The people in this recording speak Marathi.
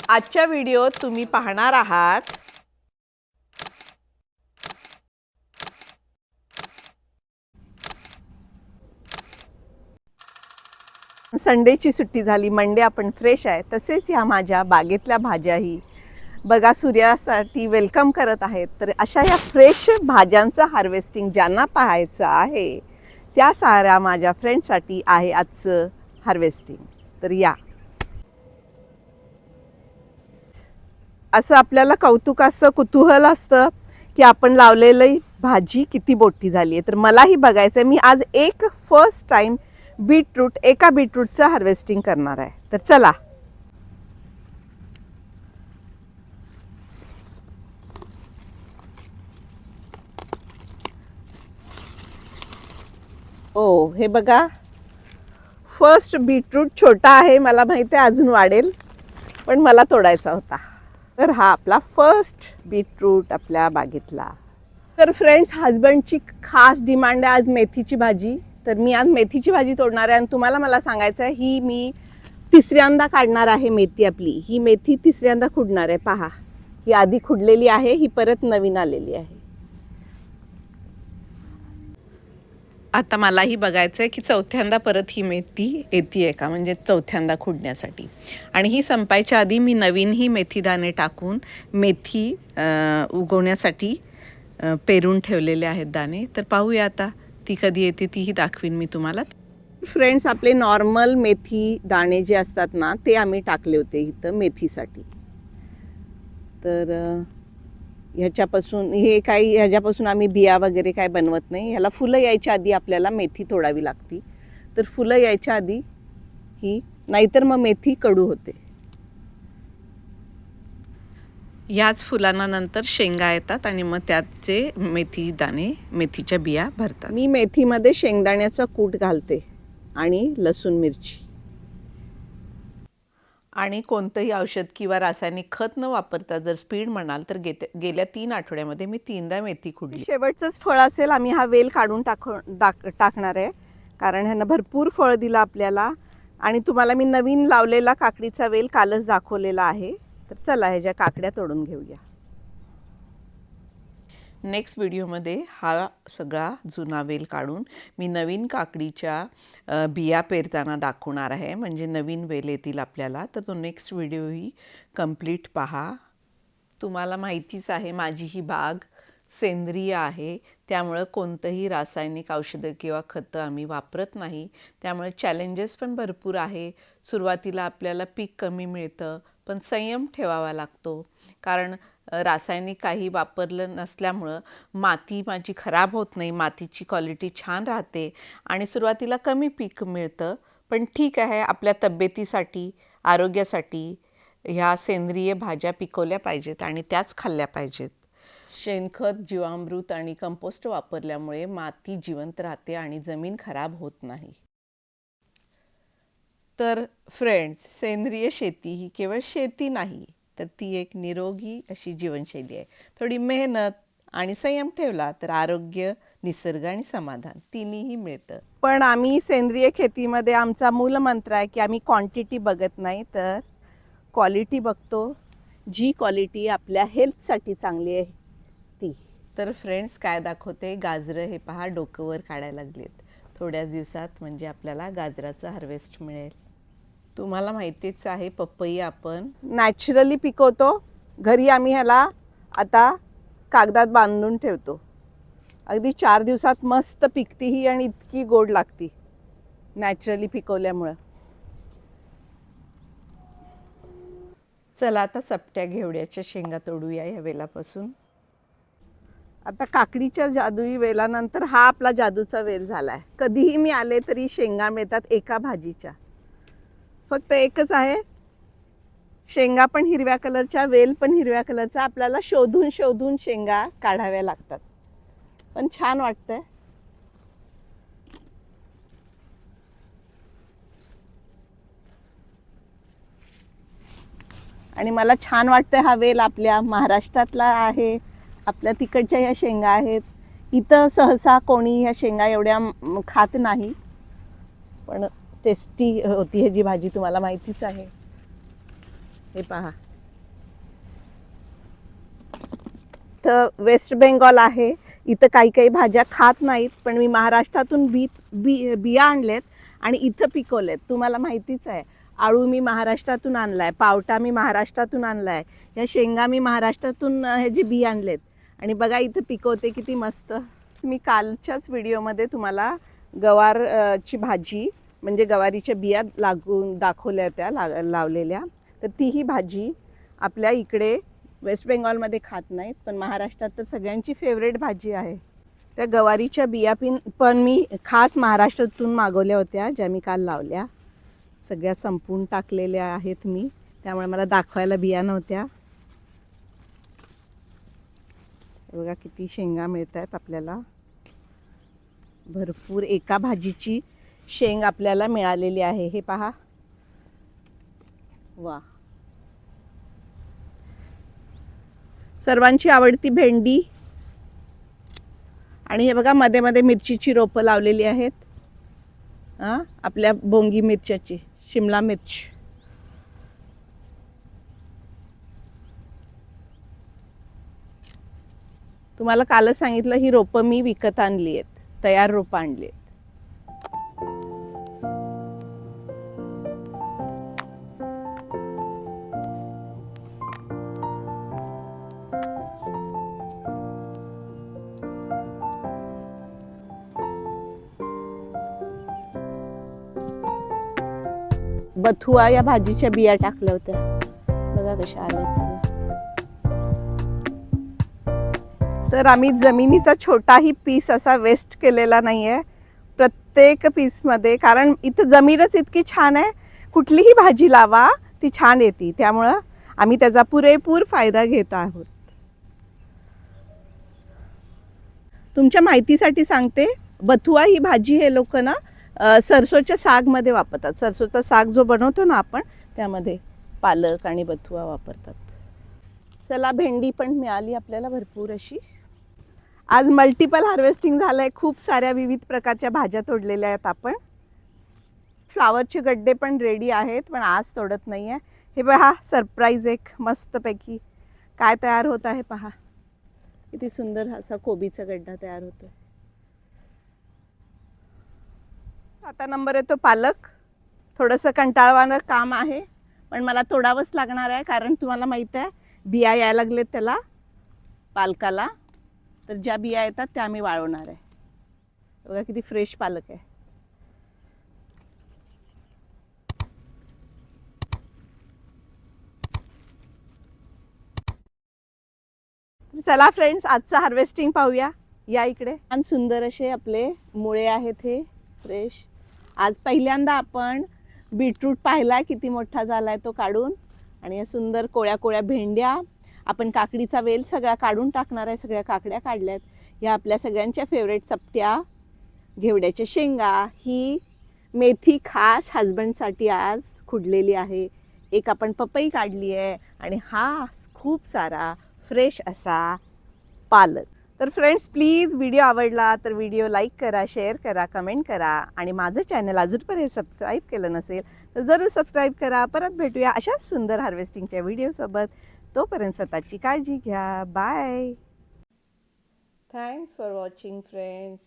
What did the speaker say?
आजच्या व्हिडिओत तुम्ही पाहणार आहात संडेची सुट्टी झाली, मंडे आपण फ्रेश आहे. तसेच ह्या माझ्या बागेतल्या भाज्याही बघा सूर्यासाठी वेलकम करत आहेत. तर अशा या फ्रेश भाज्यांचं हार्वेस्टिंग ज्यांना पाहायचं आहे त्या साऱ्या माझ्या फ्रेंड्ससाठी आहे आजचं हार्वेस्टिंग. तर या असं आपल्याला कौतुक असतं, कुतूहल असतं की आपण लावलेली भाजी किती मोठी झाली आहे. तर मलाही बघायचं आहे. मी आज एक फर्स्ट टाइम एका बीटरूटचं हार्वेस्टिंग करणार आहे. तर चला. ओ हे बघा, फर्स्ट बीटरूट छोटा आहे, मला माहिती आहे अजून वाढेल, पण मला तोडायचा होता. तर हा आपला फर्स्ट बीटरूट आपल्या बागेतला. तर फ्रेंड्स, हजबंडची खास डिमांड आहे आज मेथीची भाजी. तर मी आज मेथीची भाजी तोडणार आहे आणि तुम्हाला मला सांगायचं आहे, ही मी तिसऱ्यांदा काढणार आहे मेथी. आपली ही मेथी तिसऱ्यांदा खुडणार आहे. पहा, ही आधी खुडलेली आहे, ही परत नवीन आलेली आहे. आता मलाही बघायचं आहे की चौथ्यांदा परत ही मेथी येते का, म्हणजे चौथ्यांदा खुडण्यासाठी. आणि ही संपायच्या आधी मी नवीन ही मेथी दाणे टाकून मेथी उगवण्यासाठी पेरून ठेवलेले आहेत दाणे. तर पाहूया आता ती कधी येते, तीही दाखवीन मी तुम्हाला. फ्रेंड्स, आपले नॉर्मल मेथी दाणे जे असतात ना, ते आम्ही टाकले होते इथं मेथीसाठी. तर ह्याच्यापासून आम्ही बिया वगैरे काय बनवत नाही. ह्याला फुलं यायच्या आधी आपल्याला मेथी तोडावी लागती. तर फुलं यायच्या आधी ही, नाहीतर मग मेथी कडू होते. याच फुलांना नंतर शेंगा येतात आणि मग त्याचे मेथी दाणे, मेथीच्या बिया भरतात. मी मेथीमध्ये शेंगदाण्याचा कूट घालते आणि लसूण मिरची. आणि कोणतंही औषध किंवा रासायनिक खत न वापरता जर स्पीड म्हणाल तर गेल्या 3 आठवड्यामध्ये मी 3दा मेथी खुडली. शेवटचंच फळ असेल, आम्ही हा वेल काढून टाकणार आहे, कारण ह्यानं भरपूर फळ दिलं आपल्याला. आणि तुम्हाला मी नवीन लावलेला काकडीचा वेल कालच दाखवलेला आहे. तर चला ह्याच्या काकड्या तोडून घेऊया. नेक्स्ट व्हिडिओमध्ये हा सगळा जुना वेल काढून मी नवीन काकडीच्या बिया पेरताना दाखवणार आहे, म्हणजे नवीन वेल येतील आपल्याला. तर तो नेक्स्ट व्हिडिओही कंप्लीट पहा. तुम्हाला माहितीच आहे माझी ही बाग सेंद्रिय आहे, त्यामुळं कोणतंही रासायनिक औषधं किंवा खतं आम्ही वापरत नाही. त्यामुळे चॅलेंजेस पण भरपूर आहे. सुरुवातीला आपल्याला पीक कमी मिळतं, पण संयम ठेवावा लागतो, कारण रासायनिक काही वापरलं नसल्यामुळं माती माझी खराब होत नाही, मातीची क्वालिटी छान राहते आणि सुरुवातीला कमी पीक मिळतं. पण ठीक आहे, आपल्या तब्येतीसाठी, आरोग्यासाठी ह्या सेंद्रिय भाज्या पिकवल्या पाहिजेत आणि त्याच खाल्ल्या पाहिजेत. शेणखत, जीवामृत आणि कंपोस्ट वापरल्यामुळे माती जिवंत राहते आणि जमीन खराब होत नाही. तर फ्रेंड्स, सेंद्रिय शेती ही केवळ शेती नाही, तर ती एक निरोगी अशी जीवनशैली आहे. थोडी मेहनत आणि संयम ठेवला तर आरोग्य, निसर्ग आणि समाधान तिन्हीही मिळतं. पण आम्ही सेंद्रिय शेतीमध्ये आमचा मूलमंत्र आहे की आम्ही क्वांटिटी बघत नाही, तर क्वालिटी बघतो. जी क्वालिटी आपल्या हेल्थसाठी चांगली आहे ती. तर फ्रेंड्स, काय दाखवते, गाजरं हे पहा डोकं वर काढायला लागलेत. थोड्याच दिवसात म्हणजे आपल्याला गाजराचं हार्वेस्ट मिळेल. तुम्हाला माहितीच आहे, पपई आपण नॅचरली पिकवतो. घरी आम्ही ह्याला आता कागदात बांधून ठेवतो. अगदी 4 दिवसात मस्त पिकती ही आणि इतकी गोड लागती नॅचरली पिकवल्यामुळं. चला आता चपट्या घेवड्याच्या शेंगा तोडूया या वेलापासून. आता काकडीच्या जादुई वेलानंतर हा आपला जादूचा वेल झाला आहे. कधीही मी आले तरी शेंगा मिळतात एका भाजीच्या. फक्त एकच आहे, शेंगा पण हिरव्या कलरच्या, वेल पण हिरव्या कलरचा. आपल्याला शोधून शोधून शेंगा काढाव्या लागतात, पण छान वाटतंय. आणि मला छान वाटतंय हा वेल आपल्या महाराष्ट्रातला आहे. आपल्या तिकडच्या ह्या शेंगा आहेत. इथं सहसा कोणी ह्या शेंगा एवढ्या खात नाही, पण टेस्टी होती ह्याची भाजी, तुम्हाला माहितीच आहे. हे पहा. इथं वेस्ट बेंगॉल आहे, इथं काही काही भाज्या खात नाहीत, पण मी महाराष्ट्रातून बिया आणलेत आणि इथं पिकवलेत. तुम्हाला माहितीच आहे, आळू मी महाराष्ट्रातून आणलाय, पावटा मी महाराष्ट्रातून आणलाय, या शेंगा मी महाराष्ट्रातून हे जे बी आणलेत आणि बघा इथं पिकवते किती मस्त. मी कालच्याच व्हिडिओमध्ये तुम्हाला गवारची भाजी म्हणजे गवारीच्या बिया लागून दाखवल्या होत्या लावलेल्या. तर तीही भाजी आपल्या इकडे वेस्ट बेंगॉलमध्ये खात नाहीत, पण महाराष्ट्रात तर सगळ्यांची फेवरेट भाजी आहे. त्या गवारीच्या बिया पण मी खास महाराष्ट्रातून मागवल्या होत्या, ज्या मी काल लावल्या. सगळ्या संपून टाकलेल्या आहेत मी, त्यामुळे मला दाखवायला बिया नव्हत्या. बघा किती शेंगा मिळत आहेत आपल्याला, भरपूर एका भाजीची शेंग आपल्याला मिळालेली आहे. हे पहा, वा. सर्वांची आवडती भेंडी आणि हे बघा मध्ये मध्ये मिरचीची रोपं लावलेली आहेत. आपल्या बोंगी मिरच्याची, शिमला मिर्च. तुम्हाला कालच सांगितलं, ही रोपं मी विकत आणली आहेत, तयार रोपं आणली आहेत. बथुआ या भाजीच्या बिया टाकल्या होत्या, बघा कशा आल्या सगळ्या. तर आम्ही जमिनीचा छोटाही पीस असा वेस्ट केलेला नाही आहे प्रत्येक पीसमध्ये, कारण इथं जमीनच इतकी छान आहे, कुठलीही भाजी लावा ती छान येते, त्यामुळं आम्ही त्याचा पुरेपूर फायदा घेत आहोत. तुमच्या माहितीसाठी सांगते, बथुआ ही भाजी हे लोक ना सरसोच्या सागमध्ये वापरतात. सरसोचा साग जो बनवतो ना आपण, त्यामध्ये पालक आणि बथुआ वापरतात. चला, भेंडी पण मिळाली आपल्याला भरपूर अशी. आज मल्टिपल हार्वेस्टिंग झालं आहे, खूप साऱ्या विविध प्रकारच्या भाज्या तोडलेल्या आहेत आपण. फ्लावरचे गड्डे पण रेडी आहेत, पण आज तोडत नाही आहे. हे पहा, सरप्राईज एक मस्तपैकी काय तयार होत आहे पहा, किती सुंदर असा कोबीचा गड्डा तयार होतो. आता नंबर येतो पालक. थोडंसं कंटाळवाणं काम आहे, पण मला तोडावंच लागणार आहे, कारण तुम्हाला माहीत आहे बिया यायला लागलेत त्याला, पालकाला. तर ज्या बिया येतात त्या मी वाळवणार आहे. बघा किती फ्रेश पालक आहे. चला फ्रेंड्स, आजचं हार्वेस्टिंग पाहूया. या इकडे छान सुंदर असे आपले मुळे आहेत, हे फ्रेश. आज पहिल्यांदा आपण बीटरूट पाहिला, किती मोठा झाला आहे तो काढून. आणि या सुंदर कोळ्या कोळ्या भेंड्या. आपण काकडीचा वेल सगळा काढून टाकणार आहे, सगळ्या काकड्या काढल्यात. या आपल्या सगळ्यांच्या फेवरेट चपट्या घेवड्याच्या शेंगा. ही मेथी खास हजबंडसाठी आज खुडलेली आहे. एक आपण पपई काढली आहे आणि हा खूप सारा फ्रेश असा पालक. तर फ्रेंड्स, प्लीज व्हिडिओ आवडला तर व्हिडिओ लाईक करा, शेअर करा, कमेंट करा आणि माझं चॅनल अजूनपर्यंत सबस्क्राईब केलं नसेल तर जरूर सबस्क्राईब करा. परत भेटूया अशाच सुंदर हार्वेस्टिंगच्या व्हिडिओसोबत. तोपर्यंत स्वतःची काळजी घ्या. Bye. Thanks for watching friends.